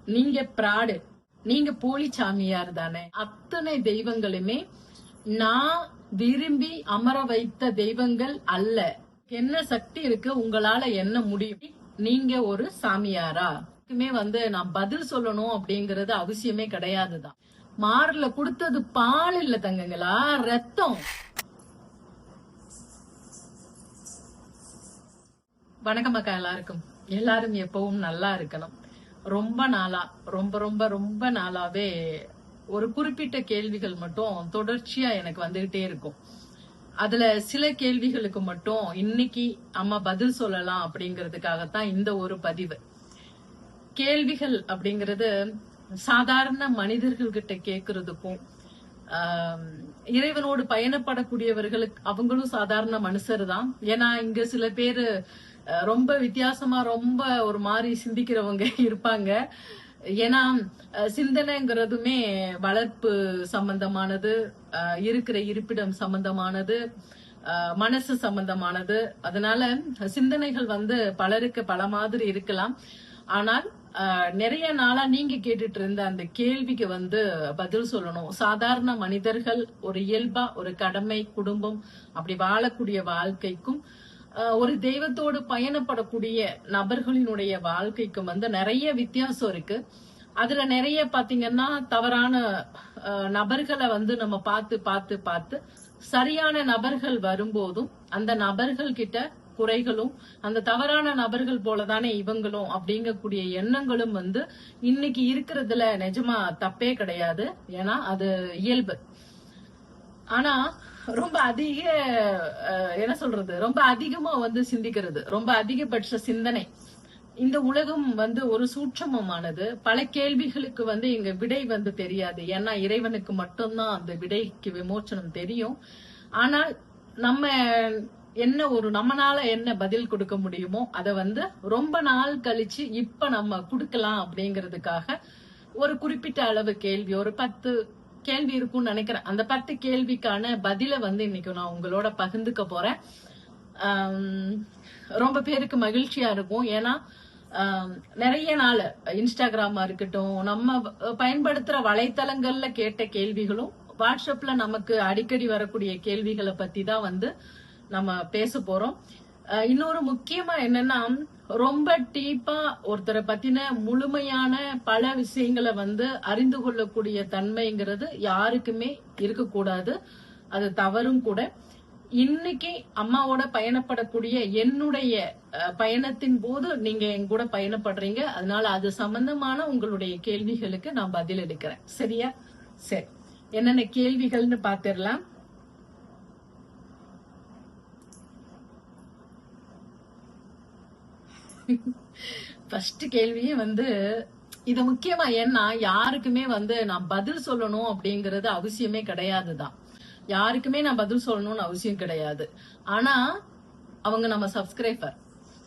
நீங்க பிராடு, நீங்க போலி சாமியார் தானே. அத்தனை தெய்வங்களுமே நான் விரும்பி அமர வைத்த தெய்வங்கள் அல்ல. என்ன சக்தி இருக்கு, உங்களால என்ன முடியும்? நீங்க ஒரு சாமியாரா? நான் பதில் சொல்லணும் அப்படிங்கறது அவசியமே கிடையாதுதான். மார்ல கொடுத்தது பால் இல்ல தங்கங்களா, ரத்தம். வணக்கம் அக்கா. எல்லாரும் எப்பவும் நல்லா இருக்கணும். ரொம்ப நாளா ரொம்ப ரொம்ப ரொம்ப நாளாவே ஒரு குறிப்பிட்ட கேள்விகள் மட்டும் தொடர்ச்சியா எனக்கு வந்துகிட்டே இருக்கும். அதுல சில கேள்விகளுக்கு மட்டும் இன்னைக்கு அம்மா பதில் சொல்லலாம் அப்படிங்கறதுக்காகத்தான் இந்த ஒரு பதிவு. கேள்விகள் அப்படிங்கறது சாதாரண மனிதர்கள் கிட்ட கேக்குறதுக்கும் இறைவனோடு பயணப்படக்கூடியவர்களுக்கு அவங்களும் சாதாரண மனுஷர் தான். ஏன்னா இங்க சில பேரு ரொம்ப வித்தியாசமா ரொம்ப ஒரு மாதிரி சிந்திக்கிறவங்க இருப்பாங்க. ஏன்னா சிந்தனைங்கிறதுமே வளர்ப்பு சம்பந்தமானது, இருக்கிற இருப்பிடம் சம்பந்தமானது, மனசு சம்பந்தமானது. அதனால சிந்தனைகள் பலருக்கு பல மாதிரி இருக்கலாம். ஆனால் நிறைய நாளா நீங்க கேட்டுட்டு இருந்த அந்த கேள்விக்கு பதில் சொல்லணும். சாதாரண மனிதர்கள் ஒரு இயல்பா ஒரு கடமை, குடும்பம் அப்படி வாழக்கூடிய வாழ்க்கைக்கும் ஒரு தெய்வத்தோடு பயணப்படக்கூடிய நபர்களினுடைய வாழ்க்கைக்கும் நிறைய வித்தியாசம் இருக்கு. அதுல நிறைய பாத்தீங்கன்னா தவறான நபர்களை நம்ம பார்த்து பார்த்து பார்த்து சரியான நபர்கள் வரும்போதும் அந்த நபர்கள் கிட்ட குறைகளும், அந்த தவறான நபர்கள் போலதானே இவங்களும் அப்படிங்கக்கூடிய எண்ணங்களும் இன்னைக்கு இருக்கிறதுல நிஜமா தப்பே கிடையாது. ஏன்னா அது இயல்பு. ஆனா ரொம்ப அதிக என்ன சொல்றது, ரொம்ப அதிகமா சிந்திக்கிறது, ரொம்ப அதிகபட்ச சிந்தனை. இந்த உலகம் ஒரு சூட்சமமானது. பல கேள்விகளுக்கு இங்க விடை தெரியாது. ஏன்னா இறைவனுக்கு மட்டும்தான் அந்த விடைக்கு விமோச்சனம் தெரியும். ஆனால் நம்ம நம்மனால என்ன பதில் கொடுக்க முடியுமோ அத ரொம்ப நாள் கழிச்சு இப்ப நம்ம கொடுக்கலாம் அப்படிங்கறதுக்காக ஒரு குறிப்பிட்ட அளவு கேள்வி, ஒரு 10 கேள்வி இருக்கும்னு நினைக்கிறேன். அந்த 10 கேள்விக்கான பதில இன்னைக்கு நான் உங்களோட பகிர்ந்துக்க போறேன். ரொம்ப பேருக்கு மகிழ்ச்சியா இருக்கும். ஏன்னா நிறைய நாள் இன்ஸ்டாகிராமா இருக்கட்டும், நம்ம பயன்படுத்துற வலைத்தளங்கள்ல கேட்ட கேள்விகளும், வாட்ஸ்அப்ல நமக்கு அடிக்கடி வரக்கூடிய கேள்விகளை பத்தி தான் நம்ம பேச போறோம். இன்னொரு முக்கியமா என்னன்னா, ரொம்ப டீப்பா ஒருத்தரை பத்தின முழுமையான பல விஷயங்களை அறிந்து கொள்ளக்கூடிய தன்மைங்கிறது யாருக்குமே இருக்கக்கூடாது. அது தவறும் கூட. இன்னைக்கு அம்மாவோட பயணப்படக்கூடிய என்னுடைய பயணத்தின் போது நீங்க என் கூட பயணப்படுறீங்க. அதனால அது சம்பந்தமான உங்களுடைய கேள்விகளுக்கு நான் பதில் எடுக்கிறேன். சரியா? சரி, என்னென்ன கேள்விகள்னு பாத்திரலாம். ஃபர்ஸ்ட் கேள்வியே இது முக்கியமா. ஏன்னா யாருக்குமே நான் பதில் சொல்லணும் அப்படிங்கறது அவசியமே கிடையாதுதான். யாருக்குமே நான் பதில் சொல்லணும்னு அவசியம் கிடையாது. ஆனா அவங்க நம்ம சப்ஸ்கிரைபர்.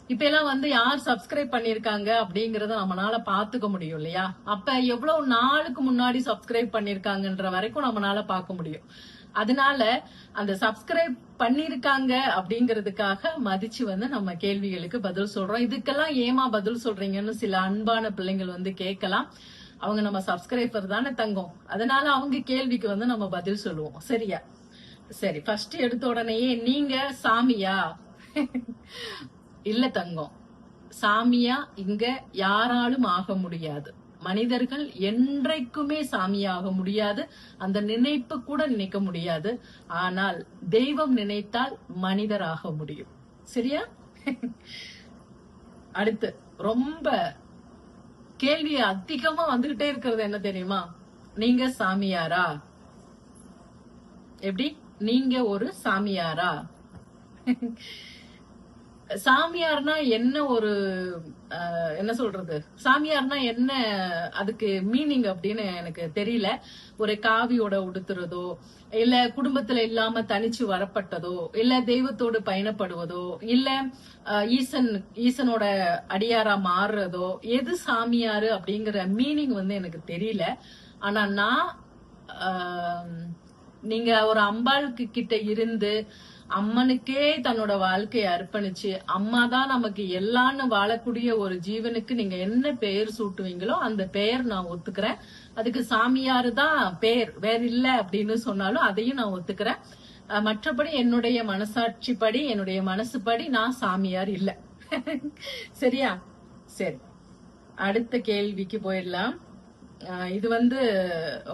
இப்ப எல்லாம் யார் சப்ஸ்கிரைப் பண்ணிருக்காங்க அப்படிங்கறத நம்மளால பாத்துக்க முடியும் இல்லையா? அப்ப எவ்வளவு நாளுக்கு முன்னாடி சப்ஸ்கிரைப் பண்ணிருக்காங்கன்ற வரைக்கும் நம்மளால பார்க்க முடியும். அதனால அந்த சப்ஸ்கிரைப் பண்ணிருக்காங்க அப்படிங்கறதுக்காக மதிச்சு நம்ம கேள்விகளுக்கு பதில் சொல்றோம். இதுக்கெல்லாம் ஏமா பதில் சொல்றீங்கன்னு சில அன்பான பிள்ளைங்கள் கேட்கலாம். அவங்க நம்ம சப்ஸ்கிரைபர் தானே தங்கம். அதனால அவங்க கேள்விக்கு நம்ம பதில் சொல்லுவோம். சரியா? சரி, ஃபர்ஸ்ட் எடுத்த உடனேயே நீங்க சாமியா? இல்ல தங்கம், சாமியா இங்க யாராலும் ஆக முடியாது. மனிதர்கள் என்றைக்குமே சாமியாக முடியாது. அந்த நினைப்பு கூட நினைக்க முடியாது. ஆனால் தெய்வம் நினைத்தால் மனிதராக முடியும். சரியா? அடுத்து ரொம்ப கேள்வி அதிகமா வந்துகிட்டே இருக்கிறது என்ன தெரியுமா? நீங்க சாமியாரா? எப்படி? நீங்க ஒரு சாமியாரா? சாமியார்னா என்ன? ஒரு என்ன சொல்றது, சாமியார்னா என்ன, அதுக்கு மீனிங் அப்படின்னு எனக்கு தெரியல. ஒரு காவியோட உடுத்துறதோ, இல்ல குடும்பத்துல இல்லாம தனிச்சு வரப்பட்டதோ, இல்ல தெய்வத்தோடு பயணப்படுவதோ, இல்ல ஈசனோட அடியாரா மாறுறதோ, எது சாமியாரு அப்படிங்கிற மீனிங் எனக்கு தெரியல. ஆனா நான் நீங்க ஒரு அம்பாளுக்கு கிட்ட இருந்து அம்மனுக்கே தன்னோட வாழ்க்கையை அர்ப்பணிச்சு அம்மா தான் நமக்கு எல்லான்னு வாழக்கூடிய ஒரு ஜீவனுக்கு நீங்க என்ன பெயர் சூட்டுவீங்களோ அந்த பெயர் நான் ஒத்துக்கிறேன். அதுக்கு சாமியாரு தான் பெயர், வேற இல்ல அப்படின்னு சொன்னாலும் அதையும் நான் ஒத்துக்கிறேன். மற்றபடி என்னுடைய மனசாட்சிப்படி, என்னுடைய மனசுப்படி நான் சாமியார் இல்ல. சரியா? சரி, அடுத்த கேள்விக்கு போயிடலாம். இது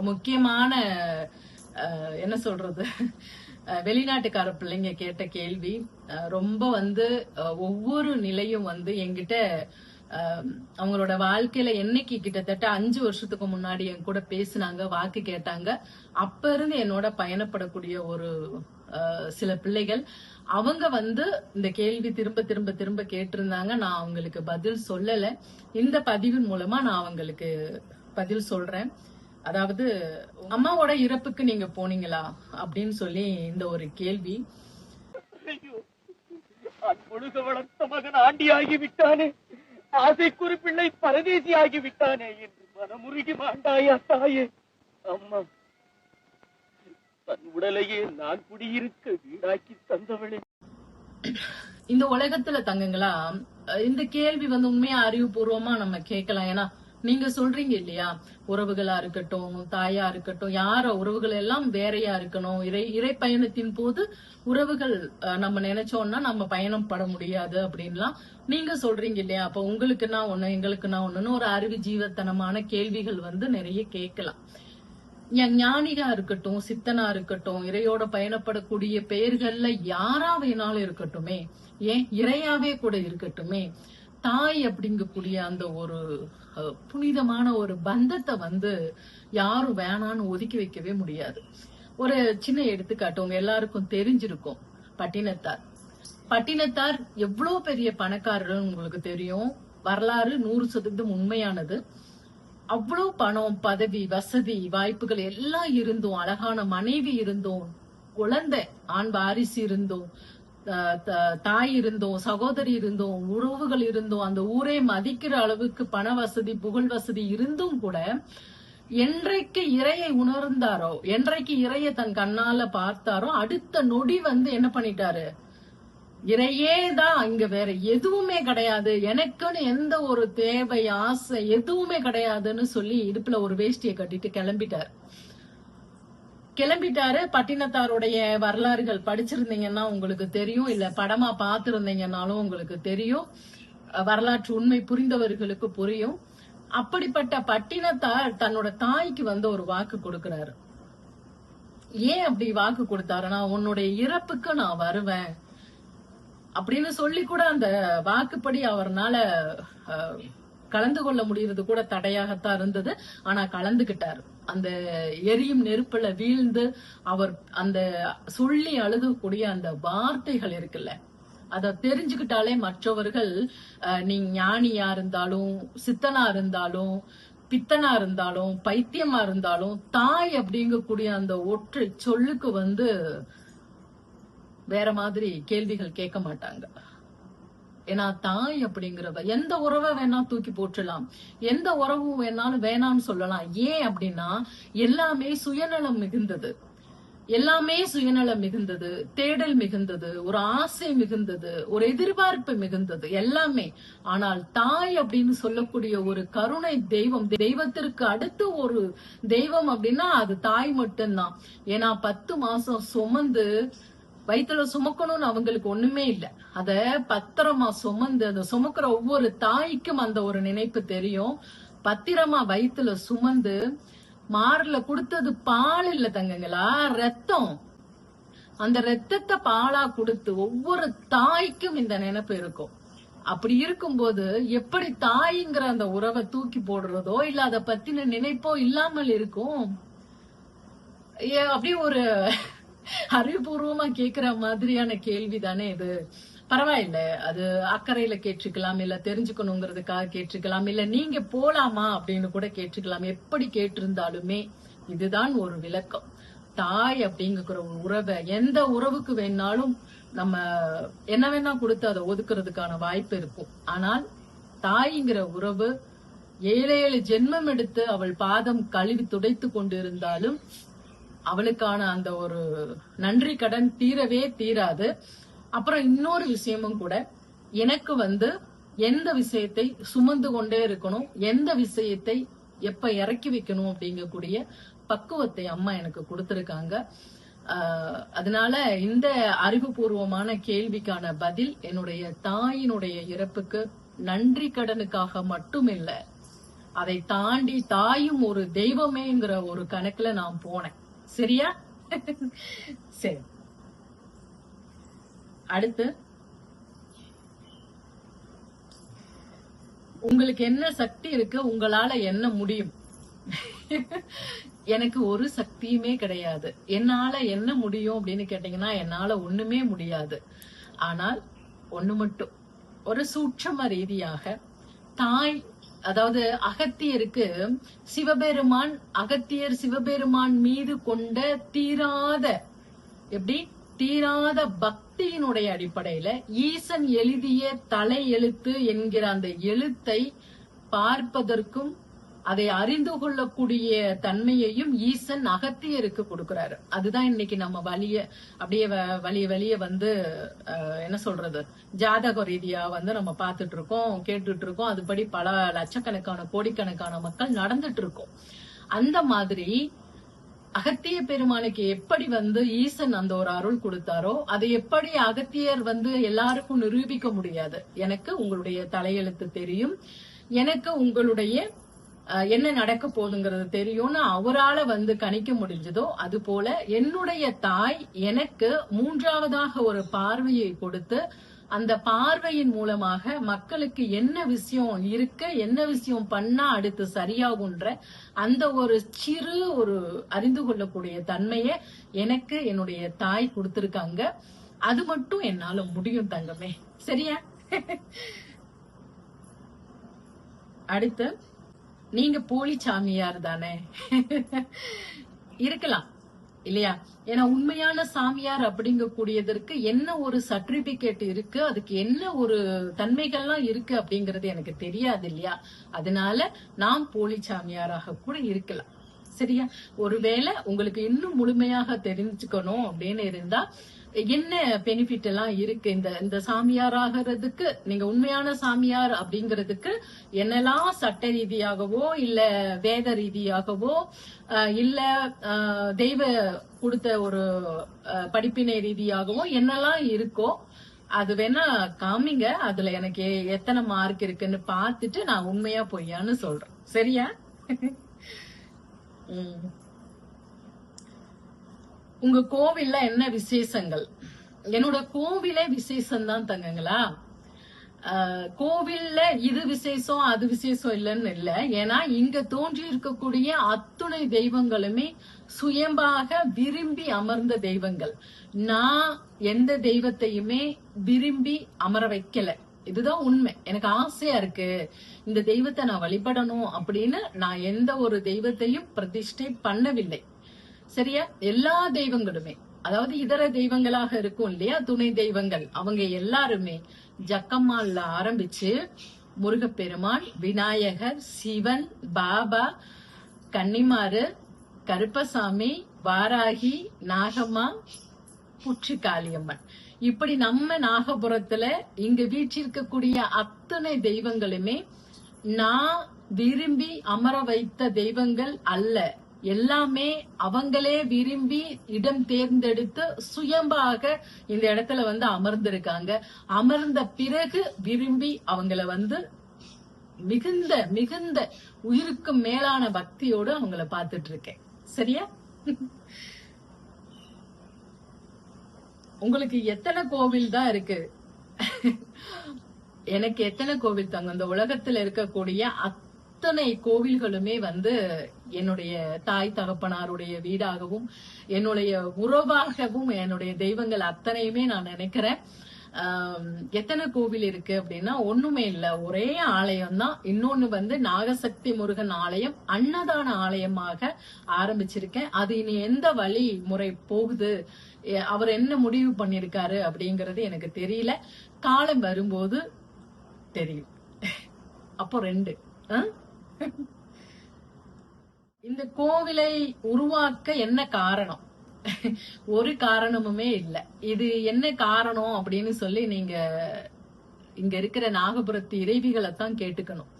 முக்கியமான என்ன சொல்றது, வெளிநாட்டுக்கார பிள்ளைங்க கேட்ட கேள்வி. ரொம்ப ஒவ்வொரு நிலையும் என்கிட்ட அவங்களோட வாழ்க்கையில என்னைக்கு கிட்டத்தட்ட 5 வருஷத்துக்கு முன்னாடி என் கூட பேசினாங்க, வாக்கு கேட்டாங்க, அப்ப இருந்து என்னோட பயணப்படக்கூடிய ஒரு சில பிள்ளைகள். அவங்க இந்த கேள்வி திரும்ப திரும்ப திரும்ப கேட்டிருந்தாங்க. நான் அவங்களுக்கு பதில் சொல்லல. இந்த பதிவின் மூலமா நான் அவங்களுக்கு பதில் சொல்றேன். அதாவது, அம்மாவோட இறப்புக்கு நீங்க போனீங்களா அப்படின்னு சொல்லி இந்த ஒரு கேள்வி. அன்பொழுக வளர்த்த மகன் ஆண்டி ஆகிவிட்டானே, ஆசைக்குறி பிள்ளை பரதேசி ஆகிவிட்டானே என்று மனமுருகி மாண்டாயா தாயே. அம்மா, தன் உடலையே நான் குடியிருக்க வீடாக்கி தந்தவளே. இந்த உலகத்துல தங்கங்களா, இந்த கேள்வி உண்மையா அறிவுபூர்வமா நம்ம கேட்கலாம். ஏன்னா நீங்க சொல்றீங்க இல்லையா, உறவுகளா இருக்கட்டும், தாயா இருக்கட்டும், யார உறவுகள் எல்லாம் வேறையா இருக்கணும். இறை பயணத்தின் போது உறவுகள் நம்ம நினைச்சோம்னா நம்ம பயணம் பட முடியாது அப்படின்லாம் நீங்க சொல்றீங்க இல்லையா. அப்ப உங்களுக்குன்னா ஒண்ணு, எங்களுக்குன்னா ஒண்ணுன்னு ஒரு அறிவு ஜீவத்தனமான கேள்விகள் நிறைய கேட்கலாம். ஞானிகா இருக்கட்டும், சித்தனா இருக்கட்டும், இறையோட பயணப்படக்கூடிய பெயர்கள்ல யாரா வேணாலும் இருக்கட்டுமே, ஏன் இறையாவே கூட இருக்கட்டுமே, தாய் அப்படிங்கக்கூடிய அந்த ஒரு புனிதமான ஒரு பந்தத்தை யாரும் வேணான்னு ஒதுக்கி வைக்கவே முடியாது. ஒரு சின்ன எடுத்துக்காட்டு உங்க எல்லாருக்கும் தெரிஞ்சிருக்கும். பட்டினத்தார் எவ்வளவு பெரிய பணக்காரர்கள் உங்களுக்கு தெரியும். வரலாறு 100% உண்மையானது. அவ்வளவு பணம், பதவி, வசதி, வாய்ப்புகள் எல்லாம் இருந்தும், அழகான மனைவி இருந்தும், குழந்தை ஆண் வாரிசு இருந்தும், தாய் இருந்தோம், சகோதரி இருந்தோம், உறவுகள் இருந்தோம், அந்த ஊரே மதிக்கிற அளவுக்கு பண வசதி, புகழ் வசதி இருந்தும் கூட என்றைக்கு இறையை உணர்ந்தாரோ, என்றைக்கு இறைய தன் கண்ணால பார்த்தாரோ, அடுத்த நொடி என்ன பண்ணிட்டாரு, இறையே தான், இங்க வேற எதுவுமே கிடையாது, எனக்குன்னு எந்த ஒரு தேவை, ஆசை எதுவுமே கிடையாதுன்னு சொல்லி இடுப்புல ஒரு வேஷ்டியை கட்டிட்டு கிளம்பிட்டாரு. பட்டினத்தாருடைய வரலாறுகள் படிச்சிருந்தீங்கன்னா உங்களுக்கு தெரியும், இல்ல படமா பாத்திருந்தீங்கன்னாலும் உங்களுக்கு தெரியும். வரலாற்று உண்மை புரிந்தவர்களுக்கு புரியும். அப்படிப்பட்ட பட்டினத்தார் தன்னோட தாய்க்கு ஒரு வாக்கு கொடுக்கிறாரு. ஏன் அப்படி வாக்கு கொடுத்தாருன்னா, உன்னுடைய இறப்புக்கு நான் வருவேன் அப்படின்னு சொல்லி கூட அந்த வாக்குப்படி அவர்னால கலந்து கொள்ள முடியறது கூட தடையாகத்தான் இருந்தது. ஆனா கலந்துகிட்டாரு. அந்த எரியும் நெருப்புல வீழ்ந்து அவர் அந்த சொல்லி அழுகக்கூடிய அந்த வார்த்தைகள் இருக்குல்ல, அத தெரிஞ்சுக்கிட்டாலே மற்றவர்கள், நீ ஞானியா இருந்தாலும், சித்தனா இருந்தாலும், பித்தனா இருந்தாலும், பைத்தியமா இருந்தாலும், தாய் அப்படிங்கக்கூடிய அந்த ஒற்றை சொல்லுக்கு வேற மாதிரி கேள்விகள் கேட்க மாட்டாங்க. ஏன்னா தாய் அப்படிங்கிறவ எந்த உறவை வேணா தூக்கி போற்றலாம், எந்த உறவும் வேணாலும் வேணாம்னு சொல்லலாம். ஏன் அப்படின்னா எல்லாமே சுயநலம் மிகுந்தது, எல்லாமே சுயநலம் மிகுந்தது, தேடல் மிகுந்தது, ஒரு ஆசை மிகுந்தது, ஒரு எதிர்பார்ப்பு மிகுந்தது, எல்லாமே. ஆனால் தாய் அப்படின்னு சொல்லக்கூடிய ஒரு கருணை தெய்வம், தெய்வத்திற்கு அடுத்து ஒரு தெய்வம் அப்படின்னா அது தாய் மட்டும்தான். ஏன்னா 10 மாசம் சுமந்து வயிற்றுல சுமக்கணும்னு அவங்களுக்கு ஒண்ணுமே இல்ல. அத பத்திரமா சுமந்து அந்த சுமக்கிற ஒவ்வொரு தாய்க்கும் அந்த ஒரு நினைப்பு தெரியும். பத்திரமா வயிற்றுல சுமந்து மார்ல கொடுத்தது பால் இல்ல தங்கங்களா, ரத்தம். அந்த ரத்தத்தை பாலா கொடுத்து ஒவ்வொரு தாய்க்கும் இந்த நினைப்பு இருக்கும். அப்படி இருக்கும்போது எப்படி தாய்ங்கிற அந்த உறவை தூக்கி போடுறதோ இல்ல அதை பத்தின நினைப்போ இல்லாமல் இருக்கும்? அப்படியே ஒரு அறிவுபூர்வமா கேக்குற மாதிரியான கேள்வி தானே இது. பரவாயில்ல, அது அக்கறையில கேட்டுக்கலாம், இல்ல தெரிஞ்சுக்கணுங்கிறதுக்காக கேட்டுக்கலாம், இல்ல நீங்க போலாமா அப்படின்னு கூட கேட்டுக்கலாம். எப்படி கேட்டிருந்தாலுமே இதுதான் ஒரு விளக்கம். தாய் அப்படிங்கிற ஒரு உறவை எந்த உறவுக்கு வேணாலும் நம்ம என்ன வேணா கொடுத்து அதை ஒதுக்குறதுக்கான வாய்ப்பு இருக்கும். ஆனால் தாய்ங்கிற உறவு 7 ஜென்மம் எடுத்து அவள் பாதம் கழுவி துடைத்து கொண்டிருந்தாலும் அவளுக்கான அந்த ஒரு நன்றி கடன் தீரவே தீராது. அப்புறம் இன்னொரு விஷயமும் கூட, எனக்கு வந்து எந்த விஷயத்தை சுமந்து கொண்டே இருக்கணும், எந்த விஷயத்தை எப்ப இறக்கி வைக்கணும் அப்படிங்கக்கூடிய பக்குவத்தை அம்மா எனக்கு கொடுத்திருக்காங்க. அதனால இந்த அறிவுபூர்வமான கேள்விக்கான பதில் என்னுடைய தாயினுடைய இறப்புக்கு நன்றி கடனுக்காக மட்டுமில்ல, அதை தாண்டி தாயும் ஒரு தெய்வமேங்கிற ஒரு கணக்குல நான் போனேன். சரியா? சரி, அடுத்து உங்களுக்கு என்ன சக்தி இருக்கு, உங்களால என்ன முடியும்? எனக்கு ஒரு சக்தியுமே கிடையாது. என்னால என்ன முடியும் அப்படின்னு கேட்டீங்கன்னா, என்னால ஒண்ணுமே முடியாது. ஆனால் ஒண்ணு மட்டும், ஒரு சூட்சம ரீதியாக தாய், அதாவது அகத்தியருக்கு சிவபெருமான், அகத்தியர் சிவபெருமான் மீது கொண்ட தீராத, எப்படி தீராத பக்தியினுடைய அடிப்படையில ஈசன் எழுதிய தலை எழுத்து என்கிற அந்த எழுத்தை பார்ப்பதற்கும் அதை அறிந்து கொள்ளக்கூடிய தன்மையையும் ஈசன் அகத்தியருக்கு கொடுக்கிறாரு. அதுதான் இன்னைக்கு நம்ம அப்படியே வழிய வந்து என்ன சொல்றது, ஜாதக ரீதியா வந்து நம்ம பார்த்துட்டு இருக்கோம், கேட்டுட்டு இருக்கோம். அதுபடி பல லட்சக்கணக்கான கோடிக்கணக்கான மக்கள் நடந்துட்டு இருக்கோம். அந்த மாதிரி அகத்திய பெருமானுக்கு எப்படி வந்து ஈசன் அந்த ஒரு அருள் கொடுத்தாரோ, அதை எப்படி அகத்தியர் வந்து எல்லாருக்கும் நிரூபிக்க முடியாது. எனக்கு உங்களுடைய தலையெழுத்து தெரியும், எனக்கு உங்களுடைய என்ன நடக்க போகுதுங்கிறது தெரியும்னு அவரால வந்து கணிக்க முடிஞ்சதோ, அது போல என்னுடைய தாய் எனக்கு மூன்றாவதாக ஒரு பார்வையை கொடுத்து, அந்த பார்வையின் மூலமாக மக்களுக்கு என்ன விஷயம் இருக்கு, என்ன விஷயம் பண்ணா அடுத்து சரியாகுன்ற அந்த ஒரு சிறு ஒரு அறிந்து கொள்ளக்கூடிய தன்மையை எனக்கு என்னுடைய தாய் கொடுத்திருக்காங்க. அது மட்டும் என்னால முடியும் தங்கமே. சரியா? அடுத்து, நீங்க போலி சாமியார் தானே? இருக்கலாம் இல்லையா? ஏன்னா உண்மையான சாமியார் அப்படிங்கக்கூடியதற்கு என்ன ஒரு சர்டிபிகேட் இருக்கு, அதுக்கு என்ன ஒரு தன்மைகள்லாம் இருக்கு அப்படிங்கறது எனக்கு தெரியாது இல்லையா? அதனால நான் போலி சாமியாராக கூட இருக்கலாம். சரியா? ஒருவேளை உங்களுக்கு இன்னும் முழுமையாக தெரிஞ்சுக்கணும் அப்படின்னு இருந்தா, என்ன பெனிஃபிட் எல்லாம் இருக்கு இந்த சாமியார் ஆகிறதுக்கு, நீங்க உண்மையான சாமியார் அப்படிங்கிறதுக்கு என்னெல்லாம் சட்ட ரீதியாகவோ இல்ல வேத ரீதியாகவோ இல்ல தெய்வ கொடுத்த ஒரு படிப்பினை ரீதியாகவோ என்னெல்லாம் இருக்கோ அது வேணா காமிங்க. அதுல எனக்கு எத்தனை மார்க் இருக்குன்னு பாத்துட்டு நான் உண்மையா பொய்யான்னு சொல்றேன். சரியா? உங்க கோவில்ல என்ன விசேஷங்கள்? என்னோட கோவிலே விசேஷம் தான் தங்கங்களா. கோவில்ல இது விசேஷம் அது விசேஷம் இல்லைன்னு இல்ல. ஏன்னா இங்க தோன்றி இருக்கக்கூடிய அத்துணை தெய்வங்களுமே சுயம்பாக விரும்பி அமர்ந்த தெய்வங்கள். நான் எந்த தெய்வத்தையுமே விரும்பி அமர வைக்கல. இதுதான் உண்மை. எனக்கு ஆசையா இருக்கு இந்த தெய்வத்தை நான் வழிபடணும் அப்படின்னு நான் எந்த ஒரு தெய்வத்தையும் பிரதிஷ்டை பண்ணவில்லை. சரியா? எல்லா தெய்வங்களுமே, அதாவது இதர தெய்வங்களாக இருக்கும் இல்லையா, துணை தெய்வங்கள், அவங்க எல்லாருமே ஜக்கம்மாள்ல ஆரம்பிச்சு முருகப்பெருமான், விநாயகர், சிவன், பாபா, கன்னிமாரு, கருப்பசாமி, வாராகி, நாகம்மா, புற்று காளியம்மன், இப்படி நம்ம நாகபுரத்துல இங்க வீற்றிருக்கக்கூடிய அத்தனை தெய்வங்களுமே நான் விரும்பி அமர வைத்த தெய்வங்கள் அல்ல. எல்லாமே அவங்களே விரும்பி இடம் தேர்ந்தெடுத்து சுயம்பாக இந்த இடத்துல வந்து அமர்ந்திருக்காங்க. அமர்ந்த பிறகு விரும்பி அவங்கள வந்து மிகுந்த மிகுந்த உயிருக்கு மேலான பக்தியோடு அவங்கள பாத்துட்டு இருக்கேன். சரியா? உங்களுக்கு எத்தனை கோவில் தான் இருக்கு? எனக்கு எத்தனை கோவில் தாங்க? இந்த உலகத்துல இருக்கக்கூடிய அத்தனை கோவில்களுமே வந்து என்னுடைய தாய் தகப்பனாருடைய வீடாகவும் என்னுடைய உறவாகவும் என்னுடைய தெய்வங்கள் அத்தனையுமே நான் நினைக்கிறேன். எத்தனை கோவில் இருக்கு அப்படின்னா ஒண்ணுமே இல்ல, ஒரே ஆலயம் தான். இன்னொன்னு வந்து நாகசக்தி முருகன் ஆலயம் அன்னதான ஆலயமாக ஆரம்பிச்சிருக்கேன். அது இனி எந்த வழி முறை போகுது, அவர் என்ன முடிவு பண்ணிருக்காரு அப்படிங்கறது எனக்கு தெரியல. காலம் வரும்போது தெரியும். அப்போ 2 இந்த கோவிலை உருவாக்க என்ன காரணம்? ஒரு காரணமுமே இல்ல. இது என்ன காரணம் அப்படின்னு சொல்லி நீங்க இங்க இருக்கிற நாகபுரத்து இறைவிகளை தான் கேட்டுக்கணும்.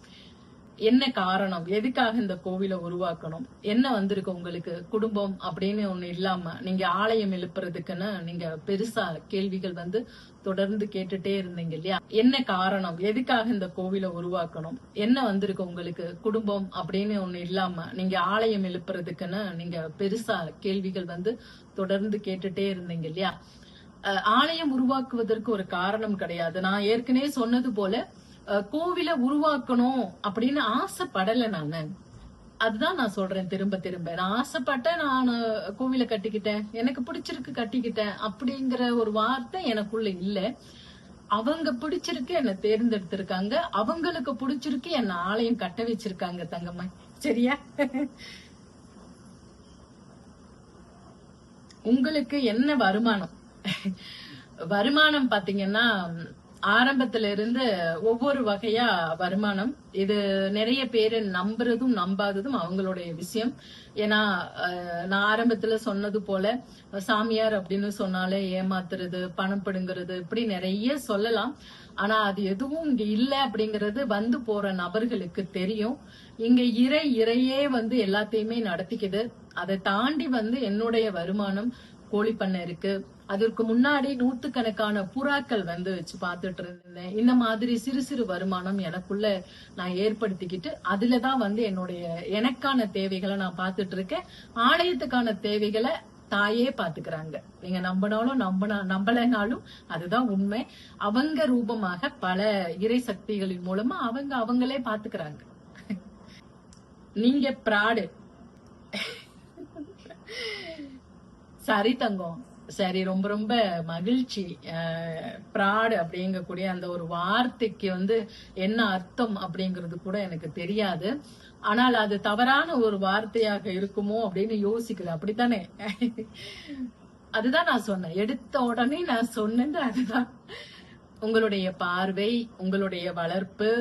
என்ன காரணம், எதுக்காக இந்த கோவிலை உருவாக்கணும், என்ன வந்திருக்கு உங்களுக்கு குடும்பம் அப்படின்னு ஒண்ணு இல்லாம நீங்க ஆலயம் எழுப்புறதுக்குன்னு நீங்க பெருசா கேள்விகள் தொடர்ந்து கேட்டுட்டே இருந்தீங்க இல்லையா? என்ன காரணம், எதுக்காக இந்த கோவிலை உருவாக்கணும், என்ன வந்திருக்கு உங்களுக்கு குடும்பம் அப்படின்னு ஒண்ணு இல்லாம நீங்க ஆலயம் எழுப்புறதுக்குன்னு நீங்க பெருசா கேள்விகள் தொடர்ந்து கேட்டுட்டே இருந்தீங்க இல்லையா? ஆலயம் உருவாக்குவதற்கு ஒரு காரணம் கிடையாது. நான் ஏற்கனவே சொன்னது போல கோவிலை உருவாக்கணும் அப்படின்னு ஆசைப்படல நானு. அதுதான் நான் சொல்றேன் திரும்ப திரும்ப. நான் ஆசைப்பட்டேன், நான் கோவிலை கட்டிக்கிட்டேன், எனக்கு பிடிச்சிருக்கு கட்டிக்கிட்டேன் அப்படிங்கிற ஒரு வார்த்தை எனக்குள்ள இல்ல. அவங்க பிடிச்சிருக்கு என்ன தேர்ந்தெடுத்திருக்காங்க, அவங்களுக்கு பிடிச்சிருக்கு என்ன ஆலயம் கட்ட வச்சிருக்காங்க தங்கம்மா. சரியா? உங்களுக்கு என்ன வருமானம்? வருமானம் பாத்தீங்கன்னா ஆரம்பத்துல இருந்து ஒவ்வொரு வகையா வருமானம். இது நிறைய பேரு நம்புறதும் நம்பாததும் அவங்களுடைய விஷயம். ஏன்னா நான் ஆரம்பத்துல சொன்னது போல சாமியார் அப்படின்னு சொன்னாலே ஏமாத்துறது, பணம் பிடுங்குறது, இப்படி நிறைய சொல்லலாம். ஆனா அது எதுவும் இங்க இல்ல அப்படிங்கறது போற நபர்களுக்கு தெரியும். இங்க இறையே எல்லாத்தையுமே நடத்திக்குது. அதை தாண்டி என்னுடைய வருமானம் கோழி பண்ணை இருக்கு. அதற்கு முன்னாடி நூத்துக்கணக்கான புறாக்கள் வச்சு பாத்துட்டு இருந்தேன். இந்த மாதிரி சிறு சிறு வருமானம் எனக்குள்ள நான் ஏற்படுத்திக்கிட்டு அதுலதான் என்னுடைய எனக்கான தேவைகளை நான் பாத்துட்டு இருக்கேன். ஆலயத்துக்கான தேவைகளை தாயே பாத்துக்கிறாங்க. நீங்க நம்பினாலும் நம்பலனாலும் அதுதான் உண்மை. அவங்க ரூபமாக பல இறை சக்திகளின் மூலமா அவங்களே பாத்துக்கிறாங்க. நீங்க பிராடு. சரி தங்கம், சரி, ரொம்ப ரொம்ப மகிழ்ச்சி. பிராடு அப்படிங்கக்கூடிய அந்த ஒரு வார்த்தைக்கு என்ன அர்த்தம் அப்படிங்கிறது கூட எனக்கு தெரியாது. ஆனால் அது தவறான ஒரு வார்த்தையாக இருக்குமோ அப்படின்னு யோசிக்கிறேன். அப்படித்தானே? அதுதான் நான் சொன்னேன். எடுத்த உடனே நான் சொன்னது அதுதான். உங்களுடைய பார்வை, உங்களுடைய வளர்ப்பு,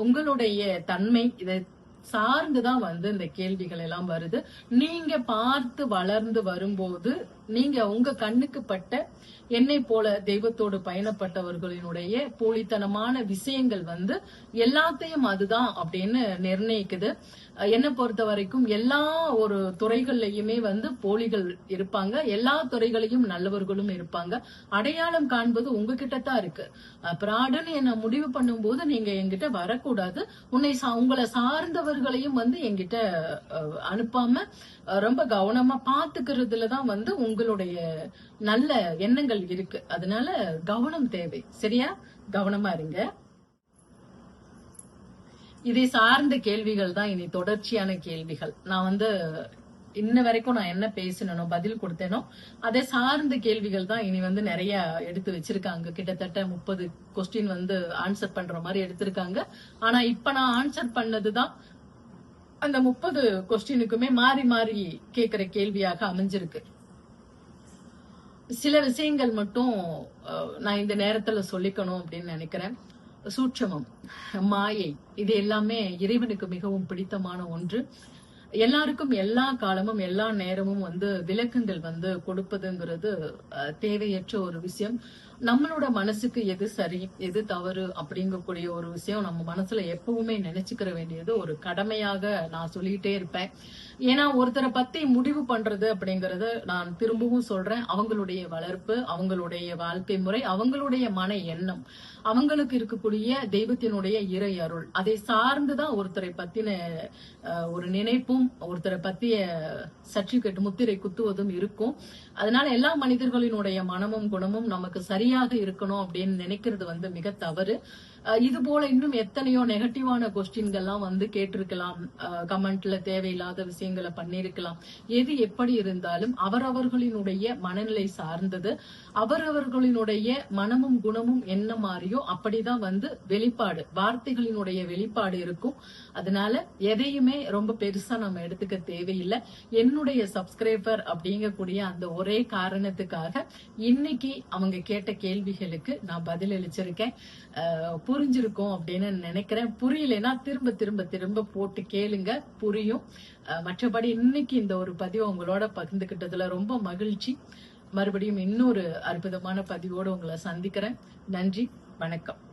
உங்களுடைய தன்மை, இதை சார்ந்துதான் இந்த கேள்விகள் எல்லாம் வருது. நீங்க பார்த்து வளர்ந்து வரும்போது நீங்க உங்க கண்ணுக்கு பட்ட என்னை போல தெய்வத்தோடு பயணப்பட்டவர்களினுடைய போலித்தனமான விஷயங்கள் எல்லாத்தையும் அதுதான் அப்படின்னு நிர்ணயிக்குது. என்னை பொறுத்த வரைக்கும் எல்லா ஒரு துறைகள்லயுமே போலிகள் இருப்பாங்க, எல்லா துறைகளையும் நல்லவர்களும் இருப்பாங்க. அடையாளம் காண்பது உங்ககிட்ட தான் இருக்கு. பிராடுன்னு என்ன முடிவு பண்ணும் போது நீங்க என்கிட்ட வரக்கூடாது. உங்களை சார்ந்தவர்களையும் என்கிட்ட அனுப்பாம ரொம்ப கவனமா பாத்துக்கிறதுலதான் உங்களுடைய நல்ல எண்ணங்கள் இருக்கு. அதனால கவனம் தேவை. சரியா? கவனமா இருங்க. இதை சார்ந்த கேள்விகள் தான் இனி தொடர்ச்சியான கேள்விகள். நான் இன்ன வரைக்கும் நான் என்ன பேசினோ பதில் கொடுத்தேனோ அதை சார்ந்த கேள்விகள் தான் இனி நிறைய எடுத்து வச்சிருக்காங்க. கிட்டத்தட்ட 30 கொஸ்டின் ஆன்சர் பண்ற மாதிரி எடுத்திருக்காங்க. ஆனா இப்ப நான் ஆன்சர் பண்ணதுதான் அந்த 30 கொஸ்டினுக்குமே மாறி மாறி கேக்குற கேள்வியாக அமைஞ்சிருக்கு. சில விஷயங்கள் மட்டும் நான் இந்த நேரத்துல சொல்லிக்கணும் அப்படின்னு நினைக்கிறேன். சூட்சமம், மாயை, இது எல்லாமே இறைவனுக்கு மிகவும் பிடித்தமான ஒன்று. எல்லாருக்கும் எல்லா காலமும் எல்லா நேரமும் விளக்கங்கள் கொடுப்பதுங்கிறது தேவையற்ற ஒரு விஷயம். நம்மளோட மனசுக்கு எது சரி எது தவறு அப்படிங்கக்கூடிய ஒரு விஷயம் நம்ம மனசுல எப்பவுமே நினைச்சுக்கிற வேண்டியது ஒரு கடமையாக நான் சொல்லிட்டே இருப்பேன். ஏன்னா ஒருத்தரை பத்தி முடிவு பண்றது அப்படிங்கறது நான் திரும்பவும் சொல்றேன், அவங்களுடைய வளர்ப்பு, அவங்களுடைய வாழ்க்கை முறை, அவங்களுடைய மன எண்ணம், அவங்களுக்கு இருக்கக்கூடிய தெய்வத்தினுடைய இறை அருள், அதை சார்ந்துதான் ஒருத்தரை பத்தின ஒரு நினைப்பும் ஒருத்தரை பத்திய சர்டிபிகேட் முத்திரை குத்துவதும் இருக்கும். அதனால எல்லா மனிதர்களினுடைய மனமும் குணமும் நமக்கு சரியாக இருக்கணும் அப்படின்னு நினைக்கிறது மிக தவறு. இது போல இன்னும் எத்தனையோ நெகட்டிவான கொஸ்டின்கள்லாம் கேட்டிருக்கலாம், கமெண்ட்ல தேவையில்லாத விஷயங்களை பண்ணிருக்கலாம். எது எப்படி இருந்தாலும் அவரவர்களினுடைய மனநிலை சார்ந்தது. அவரவர்களினுடைய மனமும் குணமும் என்ன மாறியோ அப்படிதான் வெளிப்பாடு, வார்த்தைகளினுடைய வெளிப்பாடு இருக்கும். அதனால எதையுமே ரொம்ப பெருசா நம்ம எடுத்துக்க தேவையில்லை. என்னுடைய சப்ஸ்கிரைபர் அப்படிங்கக்கூடிய அந்த ஒரே காரணத்துக்காக இன்னைக்கு அவங்க கேட்ட கேள்விகளுக்கு நான் பதில் அளிச்சிருக்கேன். புரிஞ்சிருக்கும் அப்படின்னு நினைக்கிறேன். புரியலைன்னா திரும்ப திரும்ப திரும்ப போட்டு கேளுங்க, புரியும். மற்றபடி இன்னைக்கு இந்த ஒரு பதிவை உங்களோட பகிர்ந்துகிட்டதுல ரொம்ப மகிழ்ச்சி. மறுபடியும் இன்னொரு அற்புதமான பதிவோடு உங்களை சந்திக்கிறேன். நன்றி, வணக்கம்.